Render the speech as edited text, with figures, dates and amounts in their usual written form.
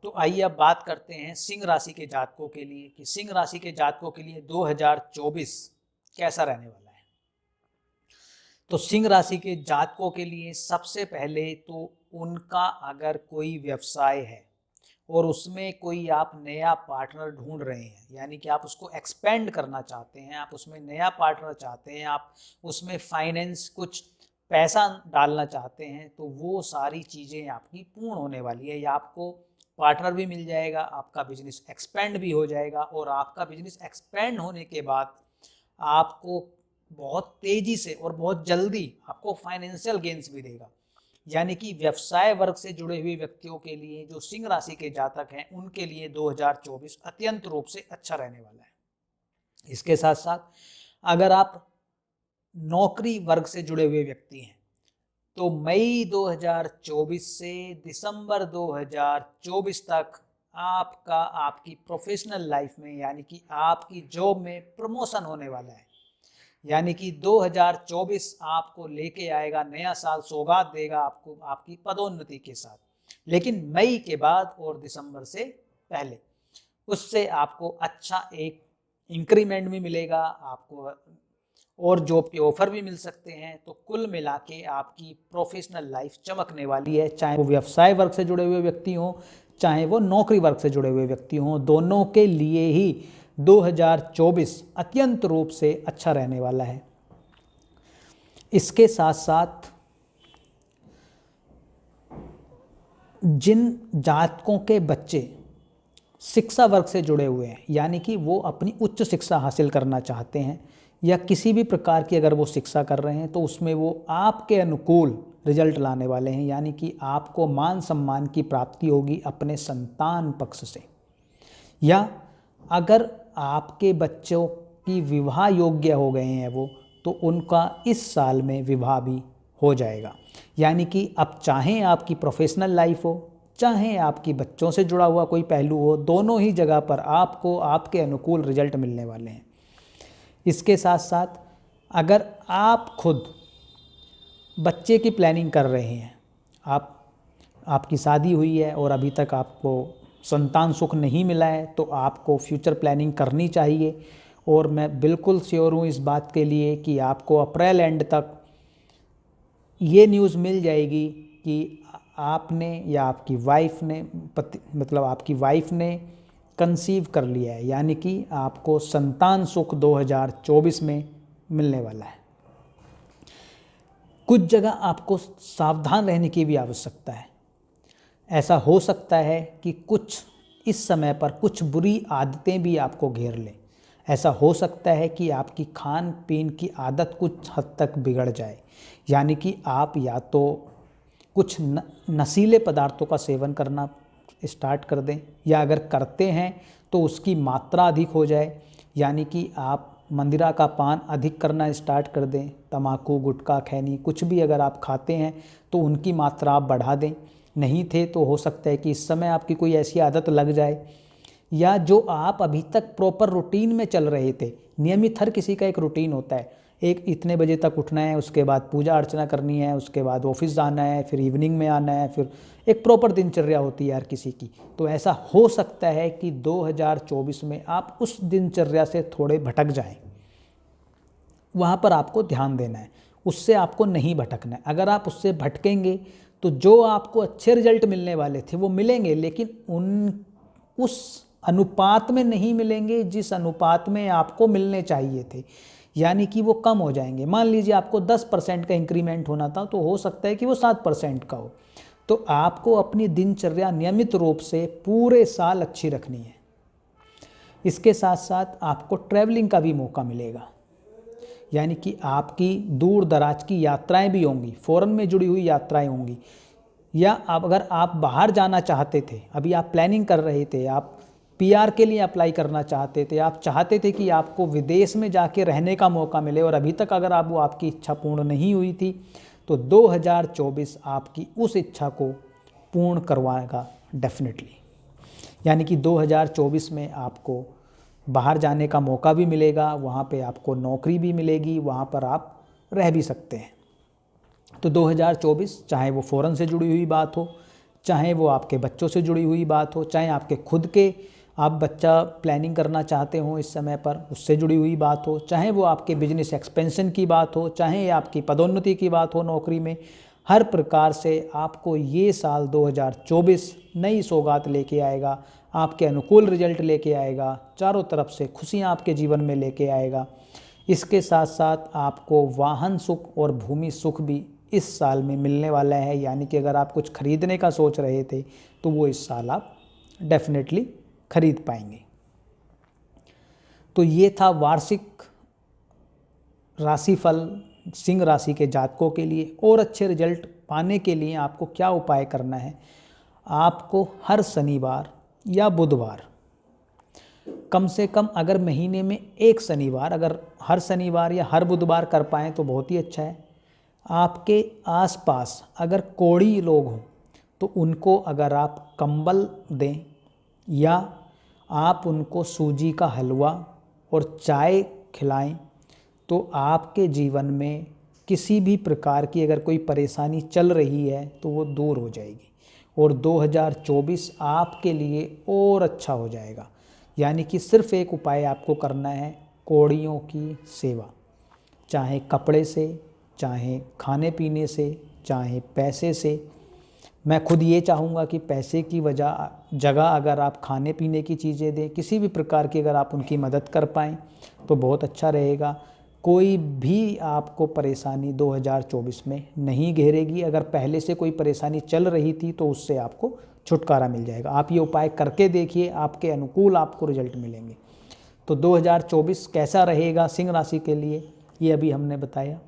तो आइए अब बात करते हैं सिंह राशि के जातकों के लिए कि सिंह राशि के जातकों के लिए 2024 कैसा रहने वाला है। तो सिंह राशि के जातकों के लिए सबसे पहले तो उनका अगर कोई व्यवसाय है और उसमें कोई आप नया पार्टनर ढूंढ रहे हैं, यानी कि आप उसको एक्सपेंड करना चाहते हैं, आप उसमें नया पार्टनर चाहते हैं, आप उसमें फाइनेंस कुछ पैसा डालना चाहते हैं, तो वो सारी चीज़ें आपकी पूर्ण होने वाली है। या आपको पार्टनर भी मिल जाएगा, आपका बिजनेस एक्सपेंड भी हो जाएगा और आपका बिजनेस एक्सपेंड होने के बाद आपको बहुत तेज़ी से और बहुत जल्दी आपको फाइनेंशियल गेंस भी देगा। यानी कि व्यवसाय वर्ग से जुड़े हुए व्यक्तियों के लिए, जो सिंह राशि के जातक हैं, उनके लिए 2024 अत्यंत रूप से अच्छा रहने वाला है। इसके साथ साथ अगर आप नौकरी वर्ग से जुड़े हुए व्यक्ति हैं तो मई 2024 से दिसंबर 2024 तक आपका आपकी प्रोफेशनल लाइफ में, यानी कि आपकी जॉब में प्रमोशन होने वाला है। यानी कि 2024 आपको लेके आएगा, नया साल सौगात देगा आपको आपकी पदोन्नति के साथ। लेकिन मई के बाद और दिसंबर से पहले उससे आपको अच्छा एक इंक्रीमेंट भी मिलेगा, आपको और जॉब के ऑफर भी मिल सकते हैं। तो कुल मिला के आपकी प्रोफेशनल लाइफ चमकने वाली है, चाहे वो व्यवसाय वर्ग से जुड़े हुए व्यक्ति हों, चाहे वो नौकरी वर्ग से जुड़े हुए व्यक्ति हों, दोनों के लिए ही 2024 अत्यंत रूप से अच्छा रहने वाला है। इसके साथ साथ जिन जातकों के बच्चे शिक्षा वर्ग से जुड़े हुए हैं, यानी कि वो अपनी उच्च शिक्षा हासिल करना चाहते हैं या किसी भी प्रकार की अगर वो शिक्षा कर रहे हैं, तो उसमें वो आपके अनुकूल रिजल्ट लाने वाले हैं। यानी कि आपको मान सम्मान की प्राप्ति होगी अपने संतान पक्ष से। या अगर आपके बच्चों की विवाह योग्य हो गए हैं वो, तो उनका इस साल में विवाह भी हो जाएगा। यानी कि अब चाहे आपकी प्रोफेशनल लाइफ हो, चाहे आपकी बच्चों से जुड़ा हुआ कोई पहलू हो, दोनों ही जगह पर आपको आपके अनुकूल रिजल्ट मिलने वाले हैं। इसके साथ साथ अगर आप खुद बच्चे की प्लानिंग कर रहे हैं, आपकी शादी हुई है और अभी तक आपको संतान सुख नहीं मिला है, तो आपको फ्यूचर प्लानिंग करनी चाहिए। और मैं बिल्कुल श्योर हूँ इस बात के लिए कि आपको अप्रैल एंड तक ये न्यूज़ मिल जाएगी कि आपने या आपकी वाइफ ने मतलब आपकी वाइफ ने कंसीव कर लिया है, यानी कि आपको संतान सुख 2024 में मिलने वाला है। कुछ जगह आपको सावधान रहने की भी आवश्यकता है। ऐसा हो सकता है कि कुछ इस समय पर कुछ बुरी आदतें भी आपको घेर लें। ऐसा हो सकता है कि आपकी खान पीन की आदत कुछ हद तक बिगड़ जाए, यानी कि आप या तो कुछ नशीले पदार्थों का सेवन करना स्टार्ट कर दें, या अगर करते हैं तो उसकी मात्रा अधिक हो जाए, यानी कि आप मंदिरा का पान अधिक करना स्टार्ट कर दें। तम्बाकू, गुटखा, खैनी कुछ भी अगर आप खाते हैं तो उनकी मात्रा आप बढ़ा दें। नहीं थे तो हो सकता है कि इस समय आपकी कोई ऐसी आदत लग जाए, या जो आप अभी तक प्रॉपर रूटीन में चल रहे थे, नियमित हर किसी का एक रूटीन होता है, एक इतने बजे तक उठना है, उसके बाद पूजा अर्चना करनी है, उसके बाद ऑफिस जाना है, फिर इवनिंग में आना है, फिर एक प्रॉपर दिनचर्या होती है हर किसी की। तो ऐसा हो सकता है कि 2024 में आप उस दिनचर्या से थोड़े भटक जाएं। वहाँ पर आपको ध्यान देना है, उससे आपको नहीं भटकना है। अगर आप उससे भटकेंगे तो जो आपको अच्छे रिजल्ट मिलने वाले थे वो मिलेंगे, लेकिन उस अनुपात में नहीं मिलेंगे जिस अनुपात में आपको मिलने चाहिए थे, यानी कि वो कम हो जाएंगे। मान लीजिए आपको 10% का इंक्रीमेंट होना था, तो हो सकता है कि वो 7% का हो। तो आपको अपनी दिनचर्या नियमित रूप से पूरे साल अच्छी रखनी है। इसके साथ साथ आपको ट्रैवलिंग का भी मौका मिलेगा, यानी कि आपकी दूर दराज की यात्राएं भी होंगी, फ़ॉरेन में जुड़ी हुई यात्राएं होंगी। या अगर आप बाहर जाना चाहते थे, अभी आप प्लानिंग कर रहे थे, आप पीआर के लिए अप्लाई करना चाहते थे, आप चाहते थे कि आपको विदेश में जाके रहने का मौका मिले, और अभी तक अगर वो आपकी इच्छा पूर्ण नहीं हुई थी, तो 2024 आपकी उस इच्छा को पूर्ण करवाएगा डेफिनेटली। यानी कि 2024 में आपको बाहर जाने का मौका भी मिलेगा, वहाँ पे आपको नौकरी भी मिलेगी, वहाँ पर आप रह भी सकते हैं। तो 2024 चाहे वो फ़ॉरेन से जुड़ी हुई बात हो, चाहे वो आपके बच्चों से जुड़ी हुई बात हो, चाहे आपके खुद के आप बच्चा प्लानिंग करना चाहते हो इस समय पर, उससे जुड़ी हुई बात हो, चाहे वो आपके बिजनेस एक्सपेंशन की बात हो, चाहे आपकी पदोन्नति की बात हो नौकरी में, हर प्रकार से आपको ये साल 2024 नई सौगात लेके आएगा, आपके अनुकूल रिजल्ट लेके आएगा, चारों तरफ से खुशियाँ आपके जीवन में लेके आएगा। इसके साथ साथ आपको वाहन सुख और भूमि सुख भी इस साल में मिलने वाला है, यानी कि अगर आप कुछ खरीदने का सोच रहे थे तो वो इस साल आप डेफिनेटली खरीद पाएंगे। तो ये था वार्षिक राशिफल सिंह राशि के जातकों के लिए। और अच्छे रिजल्ट पाने के लिए आपको क्या उपाय करना है, आपको हर शनिवार या बुधवार, कम से कम अगर महीने में एक शनिवार, अगर हर शनिवार या हर बुधवार कर पाएँ तो बहुत ही अच्छा है। आपके आसपास अगर कोढ़ी लोग हों तो उनको अगर आप कंबल दें या आप उनको सूजी का हलवा और चाय खिलाएं तो आपके जीवन में किसी भी प्रकार की अगर कोई परेशानी चल रही है तो वो दूर हो जाएगी और 2024 आपके लिए और अच्छा हो जाएगा। यानी कि सिर्फ एक उपाय आपको करना है, कोढ़ियों की सेवा, चाहे कपड़े से, चाहे खाने पीने से, चाहे पैसे से। मैं खुद ये चाहूँगा कि पैसे की जगह अगर आप खाने पीने की चीज़ें दें, किसी भी प्रकार की अगर आप उनकी मदद कर पाएँ तो बहुत अच्छा रहेगा। कोई भी आपको परेशानी 2024 में नहीं घेरेगी। अगर पहले से कोई परेशानी चल रही थी तो उससे आपको छुटकारा मिल जाएगा। आप ये उपाय करके देखिए, आपके अनुकूल आपको रिजल्ट मिलेंगे। तो 2024 कैसा रहेगा सिंह राशि के लिए, ये अभी हमने बताया।